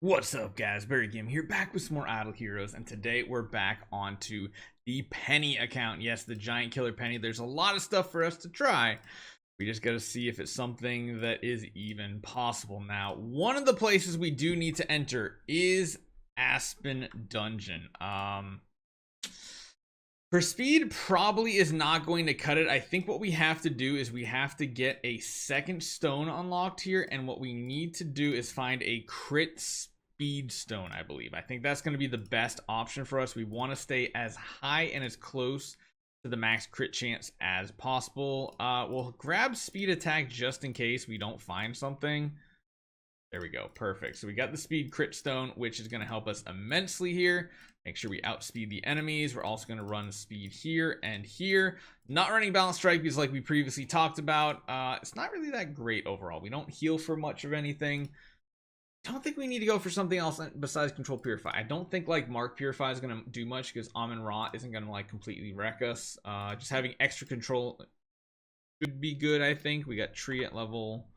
What's up, guys? Barry Game here, back with some more Idle Heroes, and today we're back onto the Penny account. Yes, the giant killer penny. There's a lot of stuff for us to try. We just got to see if it's something that is even possible. Now, one of the places we do need to enter is Aspen Dungeon. For speed, probably is not going to cut it. I think what we have to do is we have to get a second stone unlocked here, and what we need to do is find a crit speed stone, I believe. I think that's going to be the best option for us. We want to stay as high and as close to the max crit chance as possible. We'll grab speed attack just in case we don't find something. There we go. Perfect. So we got the speed crit stone, which is going to help us immensely here. Make sure we outspeed the enemies. We're also going to run speed here and here. Not running balance strike because, like we previously talked about, it's not really that great overall. We don't heal for much of anything. I don't think we need to go for something else besides control purify. I don't think like Mark Purify is going to do much because Amun Ra isn't going to like completely wreck us. Just having extra control should be good, I think. We got tree at level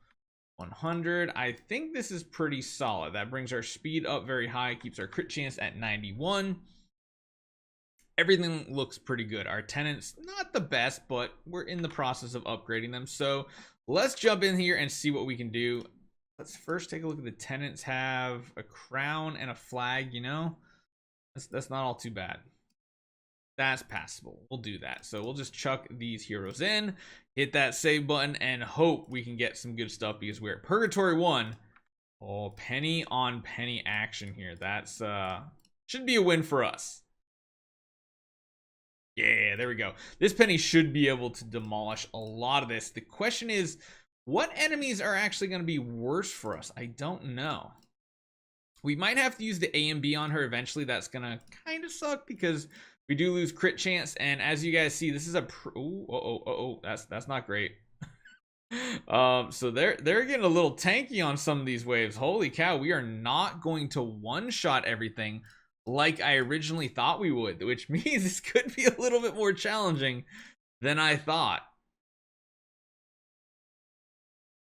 100. I think this is pretty solid. That brings our speed up very high, keeps our crit chance at 91. Everything looks pretty good. Our tenants, not the best, but we're in the process of upgrading them. So let's jump in here and see what we can do. Let's first take a look at the tenants. Have a crown and a flag, you know. That's not all too bad. That's passable. We'll do that. So we'll just chuck these heroes in, hit that save button, and hope we can get some good stuff because we're at Purgatory 1. Oh, penny on penny action here. That's should be a win for us. Yeah, there we go. This penny should be able to demolish a lot of this. The question is, what enemies are actually going to be worse for us? I don't know. We might have to use the A and B on her eventually. That's going to kind of suck because we do lose crit chance, and as you guys see, this is a that's not great. So they're getting a little tanky on some of these waves. Holy cow, we are not going to one-shot everything like I originally thought we would, which means this could be a little bit more challenging than I thought.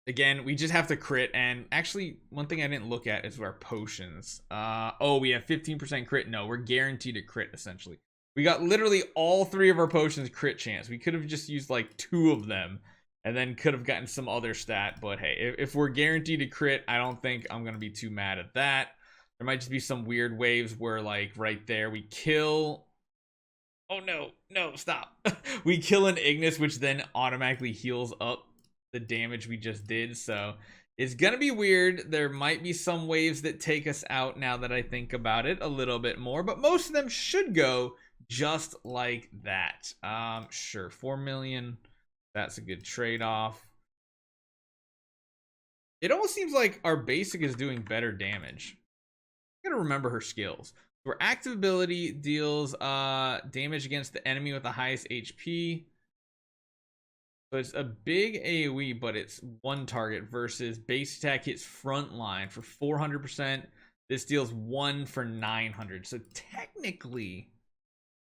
Again, we just have to crit, and actually, one thing I didn't look at is our potions. Oh, we have 15% crit. No, we're guaranteed to crit, essentially. We got literally all 3 of our potions crit chance. We could have just used like 2 of them and then could have gotten some other stat. But hey, if we're guaranteed to crit, I don't think I'm going to be too mad at that. There might just be some weird waves where like right there we kill. Oh no, no, stop. We kill an Ignis, which then automatically heals up the damage we just did. So it's going to be weird. There might be some waves that take us out now that I think about it a little bit more. But most of them should go just like that. Sure, 4 million. That's a good trade-off. It almost seems like our basic is doing better damage. I gotta remember her skills. Her active ability deals damage against the enemy with the highest HP. So it's a big AoE, but it's one target versus base attack hits front line for 400%. This deals 1 for 900. So technically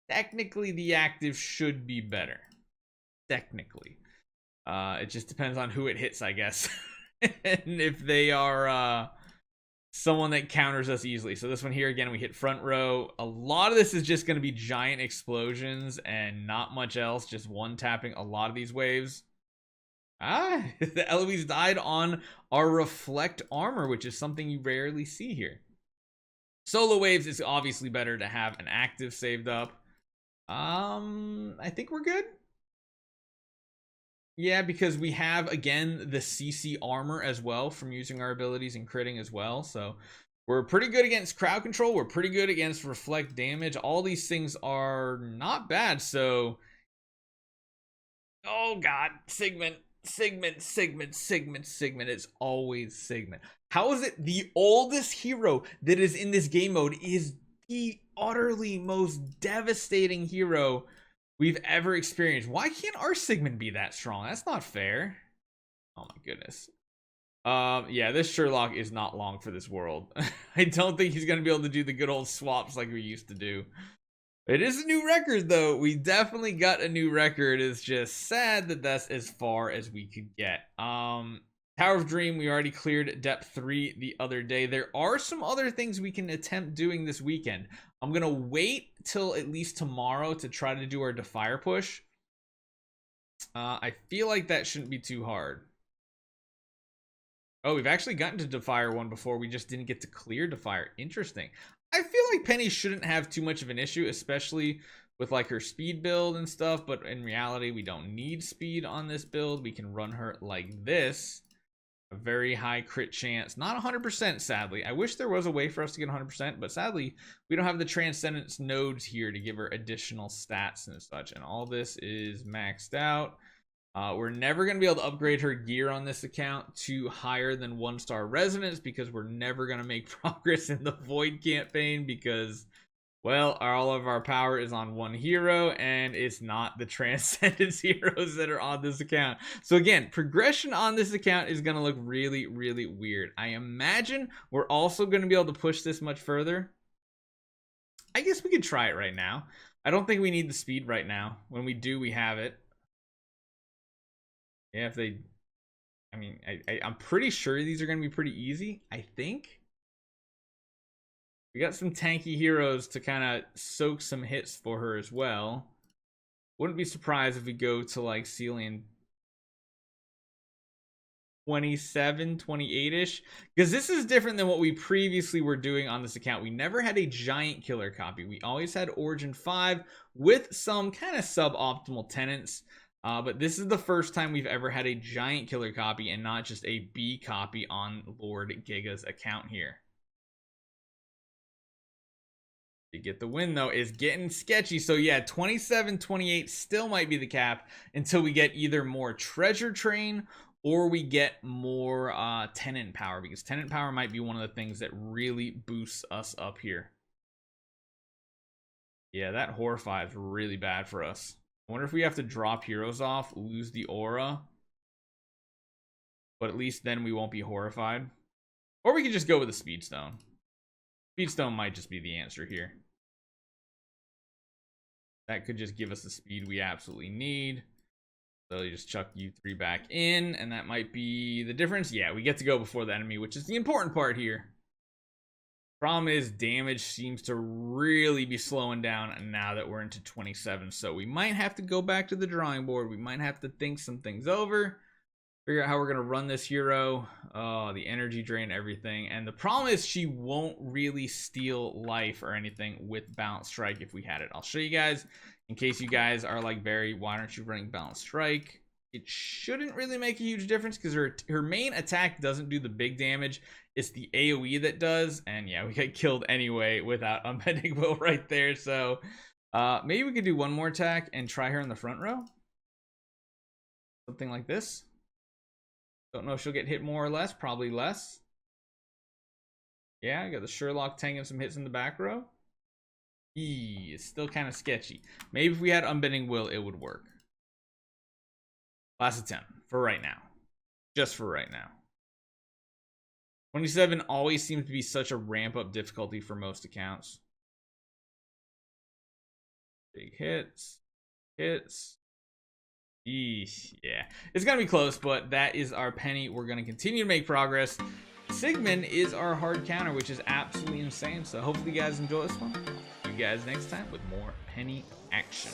the active should be better. Technically. It just depends on who it hits, I guess. And if they are someone that counters us easily. So this one here, again, we hit front row. A lot of this is just going to be giant explosions and not much else. Just one tapping a lot of these waves. The Eloise died on our reflect armor, which is something you rarely see here. Solo waves is obviously better to have an active saved up. I think we're good. Yeah, because we have, again, the CC armor as well from using our abilities and critting as well. So we're pretty good against crowd control. We're pretty good against reflect damage. All these things are not bad. So, oh God, Sigmund. It's always Sigmund. How is it the oldest hero that is in this game mode is the utterly most devastating hero we've ever experienced? Why can't our Sigmund be that strong? That's not fair. Oh my goodness. Yeah, this Sherlock is not long for this world. I don't think he's gonna be able to do the good old swaps like we used to do. It is a new record though. We definitely got a new record. It's just sad that that's as far as we could get. Tower of Dream, we already cleared depth 3 the other day. There are some other things we can attempt doing this weekend. I'm going to wait till at least tomorrow to try to do our Defier push. I feel like that shouldn't be too hard. Oh, we've actually gotten to Defier 1 before. We just didn't get to clear Defier. Interesting. I feel like Penny shouldn't have too much of an issue, especially with like her speed build and stuff. But in reality, we don't need speed on this build. We can run her like this. A very high crit chance. Not 100%, sadly. I wish there was a way for us to get 100%, but sadly, we don't have the Transcendence nodes here to give her additional stats and such. And all this is maxed out. We're never going to be able to upgrade her gear on this account to higher than 1-star resonance because we're never going to make progress in the Void campaign because, well, all of our power is on one hero and it's not the Transcendence heroes that are on this account. So again, progression on this account is going to look really, really weird. I imagine we're also going to be able to push this much further. I guess we could try it right now. I don't think we need the speed right now. When we do, we have it. Yeah, if they, I mean, I'm pretty sure these are going to be pretty easy, I think. We got some tanky heroes to kind of soak some hits for her as well. Wouldn't be surprised if we go to like ceiling 27, 28-ish. Because this is different than what we previously were doing on this account. We never had a giant killer copy. We always had Origin 5 with some kind of suboptimal tenants. But this is the first time we've ever had a giant killer copy and not just a B copy on Lord Giga's account here. To get the win, though, is getting sketchy. So, yeah, 27, 28 still might be the cap until we get either more treasure train or we get more tenant power, because tenant power might be one of the things that really boosts us up here. Yeah, that Horrify is really bad for us. I wonder if we have to drop heroes off, lose the aura. But at least then we won't be horrified. Or we could just go with the Speed Stone. Speed Stone might just be the answer here. That could just give us the speed we absolutely need. So you just chuck U3 back in, and that might be the difference. Yeah, we get to go before the enemy, which is the important part here. Problem is, damage seems to really be slowing down now that we're into 27. So we might have to go back to the drawing board. We might have to think some things over. Figure out how we're going to run this hero. Oh, the energy drain, everything. And the problem is she won't really steal life or anything with Balanced Strike if we had it. I'll show you guys in case you guys are like, Barry, why aren't you running Balanced Strike? It shouldn't really make a huge difference because her main attack doesn't do the big damage. It's the AoE that does. And yeah, we get killed anyway without Unbending Will right there. So maybe we could do one more attack and try her in the front row. Something like this. Don't know if she'll get hit more or less. Probably less. Yeah, I got the Sherlock tanking some hits in the back row. It's still kind of sketchy. Maybe if we had Unbending Will, it would work. Last attempt for right now. Just for right now. 27 always seems to be such a ramp up difficulty for most accounts. Big hits. Hits. Eesh, yeah. It's going to be close, but that is our penny. We're going to continue to make progress. Sigmund is our hard counter, which is absolutely insane. So hopefully you guys enjoy this one. See you guys next time with more penny action.